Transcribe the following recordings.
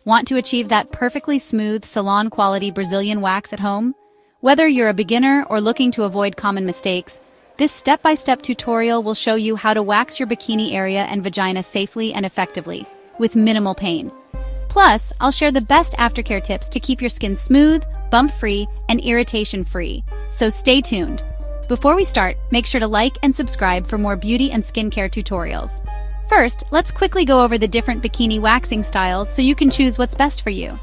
Want to achieve that perfectly smooth, salon-quality Brazilian wax at home? Whether you're a beginner or looking to avoid common mistakes, this step-by-step tutorial will show you how to wax your bikini area and vagina safely and effectively, with minimal pain. Plus, I'll share the best aftercare tips to keep your skin smooth, bump-free, and irritation-free. So stay tuned. Before we start, make sure to like and subscribe for more beauty and skincare tutorials. First, let's quickly go over the different bikini waxing styles so you can choose what's best for you.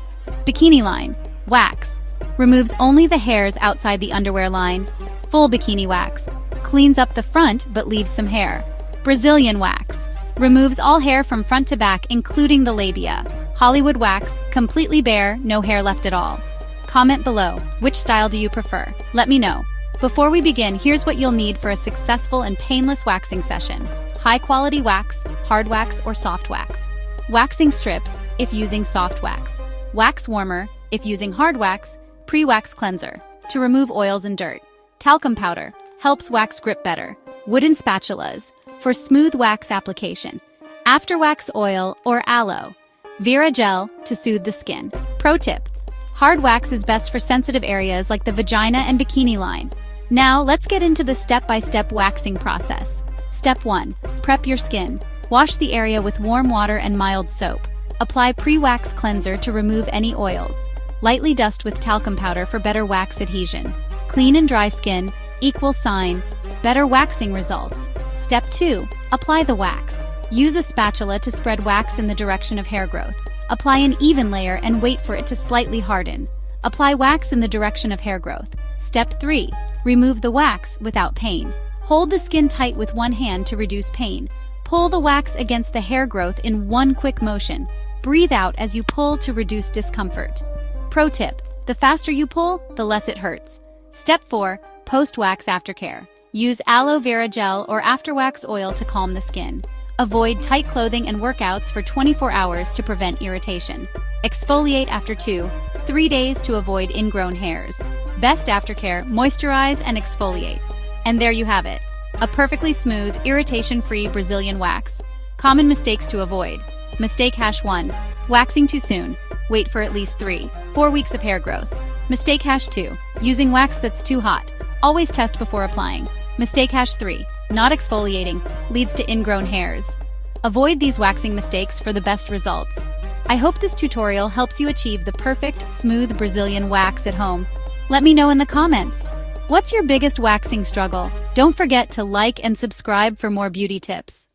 Bikini line, wax. Removes only the hairs outside the underwear line. Full bikini wax. Cleans up the front but leaves some hair. Brazilian wax. Removes all hair from front to back, including the labia. Hollywood wax, completely bare, no hair left at all. Comment below, which style do you prefer? Let me know. Before we begin, here's what you'll need for a successful and painless waxing session. High-quality wax, hard wax, or soft wax. Waxing strips, if using soft wax. Wax warmer, if using hard wax. Pre-wax cleanser, to remove oils and dirt. Talcum powder, helps wax grip better. Wooden spatulas, for smooth wax application. After wax oil or aloe. Vera gel, to soothe the skin. Pro tip, hard wax is best for sensitive areas like the vagina and bikini line. Now, let's get into the step-by-step waxing process. Step 1. Prep your skin. Wash the area with warm water and mild soap. Apply pre-wax cleanser to remove any oils. Lightly dust with talcum powder for better wax adhesion. Clean and dry skin, equal sign, better waxing results. Step 2. Apply the wax. Use a spatula to spread wax in the direction of hair growth. Apply an even layer and wait for it to slightly harden. Apply wax in the direction of hair growth. Step 3. Remove the wax without pain. Hold the skin tight with one hand to reduce pain. Pull the wax against the hair growth in one quick motion. Breathe out as you pull to reduce discomfort. Pro tip, the faster you pull, the less it hurts. Step 4. Post-wax aftercare. Use aloe vera gel or after-wax oil to calm the skin. Avoid tight clothing and workouts for 24 hours to prevent irritation. Exfoliate after 2-3 days to avoid ingrown hairs. Best aftercare, moisturize and exfoliate. And there you have it, a perfectly smooth, irritation-free Brazilian wax. Common mistakes to avoid. Mistake #1, waxing too soon. Wait for at least 3-4 weeks of hair growth. Mistake #2, using wax that's too hot. Always test before applying. Mistake #3, not exfoliating, leads to ingrown hairs. Avoid these waxing mistakes for the best results. I hope this tutorial helps you achieve the perfect, smooth Brazilian wax at home. Let me know in the comments. What's your biggest waxing struggle? Don't forget to like and subscribe for more beauty tips.